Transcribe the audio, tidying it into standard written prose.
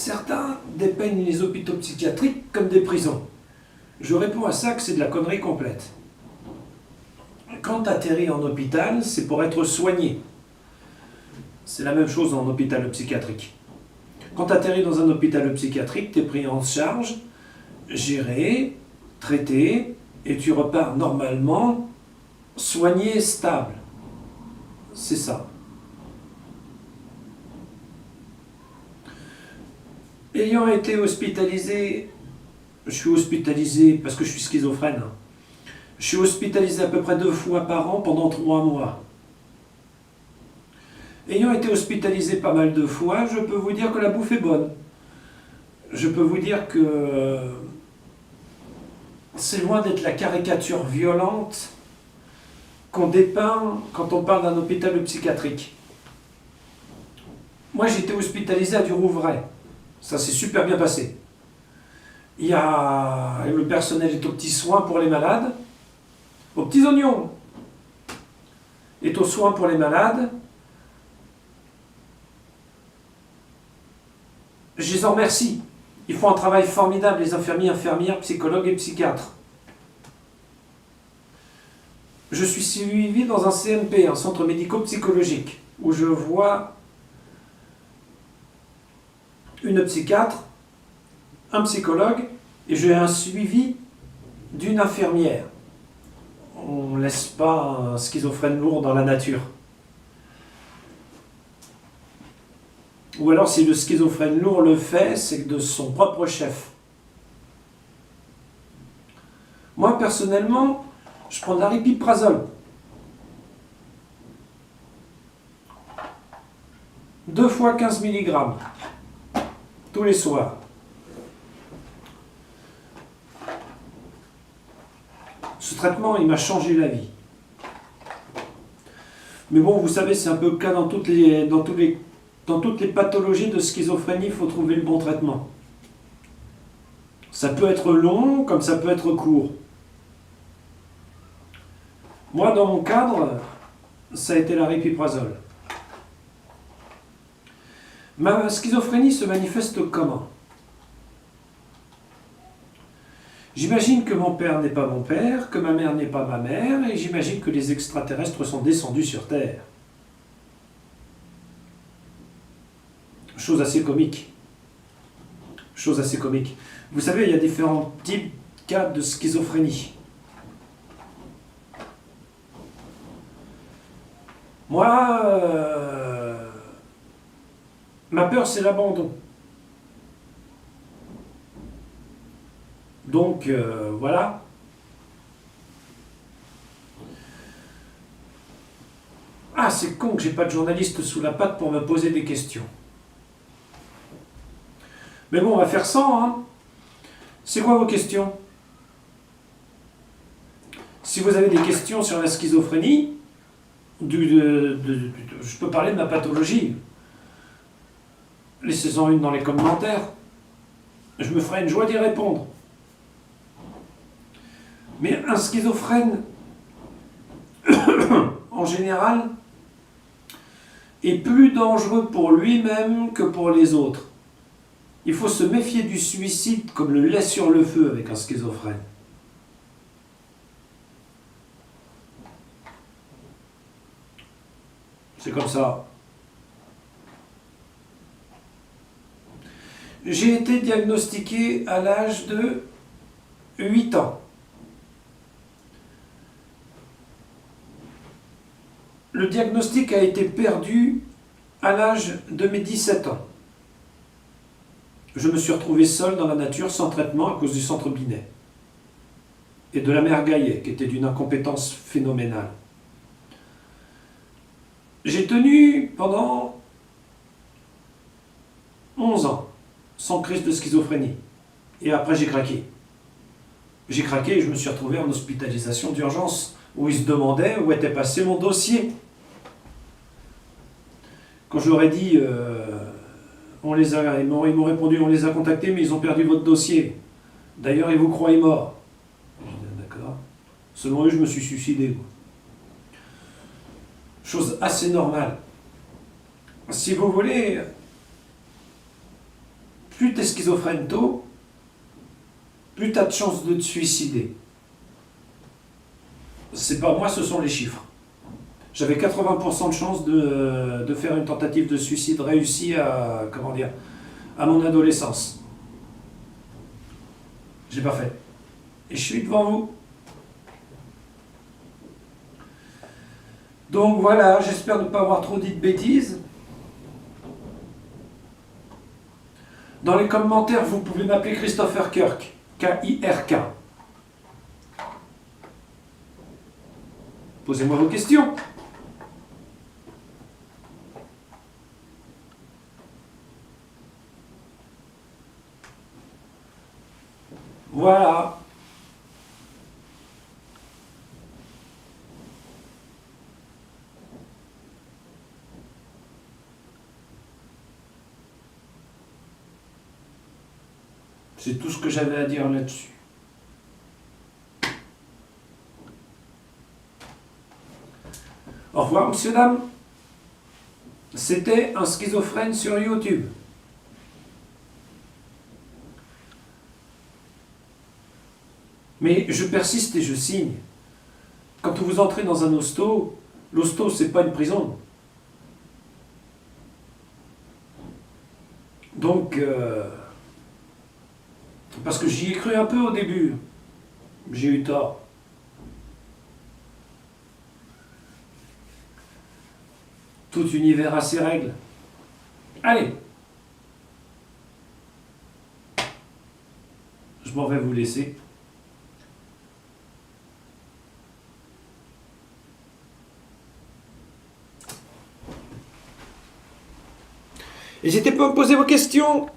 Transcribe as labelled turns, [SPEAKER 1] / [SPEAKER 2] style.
[SPEAKER 1] Certains dépeignent les hôpitaux psychiatriques comme des prisons. Je réponds à ça que c'est de la connerie complète. Quand tu atterris en hôpital, c'est pour être soigné. C'est la même chose en hôpital psychiatrique. Quand tu atterris dans un hôpital psychiatrique, tu es pris en charge, géré, traité, et tu repars normalement soigné, stable. C'est ça. Ayant été hospitalisé, je suis hospitalisé parce que je suis schizophrène. Je suis hospitalisé à peu près 2 fois par an pendant 3 mois. Ayant été hospitalisé pas mal de fois, je peux vous dire que la bouffe est bonne. Je peux vous dire que c'est loin d'être la caricature violente qu'on dépeint quand on parle d'un hôpital psychiatrique. Moi, j'ai été hospitalisé à du Rouvray. Ça s'est super bien passé. Le personnel est aux petits soins pour les malades, aux petits oignons, est aux soins pour les malades. Je les en remercie. Ils font un travail formidable, les infirmiers, infirmières, psychologues et psychiatres. Je suis suivi dans un CMP, un centre médico-psychologique, où je vois une psychiatre, un psychologue, et j'ai un suivi d'une infirmière. On ne laisse pas un schizophrène lourd dans la nature. Ou alors si le schizophrène lourd le fait, c'est de son propre chef. Moi personnellement, je prends de l'aripiprazole. 2 fois 15 mg. Tous les soirs. Ce traitement, il m'a changé la vie. Mais bon, vous savez, c'est un peu le cas dans toutes les pathologies de schizophrénie, il faut trouver le bon traitement. Ça peut être long, comme ça peut être court. Moi, dans mon cadre, ça a été l'aripiprazole. Ma schizophrénie se manifeste comment? J'imagine que mon père n'est pas mon père, que ma mère n'est pas ma mère, et j'imagine que les extraterrestres sont descendus sur Terre. Chose assez comique. Chose assez comique. Vous savez, il y a différents types cas de schizophrénie. Moi, ma peur, c'est l'abandon. Donc, voilà. Ah, c'est con que j'ai pas de journaliste sous la patte pour me poser des questions. Mais bon, on va faire sans, hein. C'est quoi vos questions? Si vous avez des questions sur la schizophrénie, je peux parler de ma pathologie. Laissez-en une dans les commentaires. Je me ferai une joie d'y répondre. Mais un schizophrène, en général, est plus dangereux pour lui-même que pour les autres. Il faut se méfier du suicide comme le lait sur le feu avec un schizophrène. C'est comme ça. J'ai été diagnostiqué à l'âge de 8 ans. Le diagnostic a été perdu à l'âge de mes 17 ans. Je me suis retrouvé seul dans la nature sans traitement à cause du centre Binet et de la mère Gaillet, qui était d'une incompétence phénoménale. J'ai tenu pendant 11 ans, sans crise de schizophrénie. Et après, j'ai craqué. J'ai craqué et je me suis retrouvé en hospitalisation d'urgence, où ils se demandaient où était passé mon dossier. Quand je leur ai dit, ils m'ont répondu, on les a contactés, mais ils ont perdu votre dossier. D'ailleurs, ils vous croient mort. J'ai dit, d'accord. Selon eux, je me suis suicidé. Chose assez normale. Si vous voulez, plus tu es schizophrène tôt, plus tu as de chances de te suicider. C'est pas moi, ce sont les chiffres. J'avais 80% de chances de faire une tentative de suicide réussie à, comment dire, à mon adolescence. J'ai pas fait. Et je suis devant vous. Donc voilà, j'espère ne pas avoir trop dit de bêtises. Dans les commentaires, vous pouvez m'appeler Christopher Kirk. K-I-R-K. Posez-moi vos questions. Voilà. C'est tout ce que j'avais à dire là-dessus. Au revoir, monsieur, dame. C'était un schizophrène sur YouTube. Mais je persiste et je signe. Quand vous entrez dans un hosto, l'hosto, c'est pas une prison. Donc, parce que j'y ai cru un peu au début. J'ai eu tort. Tout univers a ses règles. Allez. Je m'en vais vous laisser. N'hésitez pas à me poser vos questions.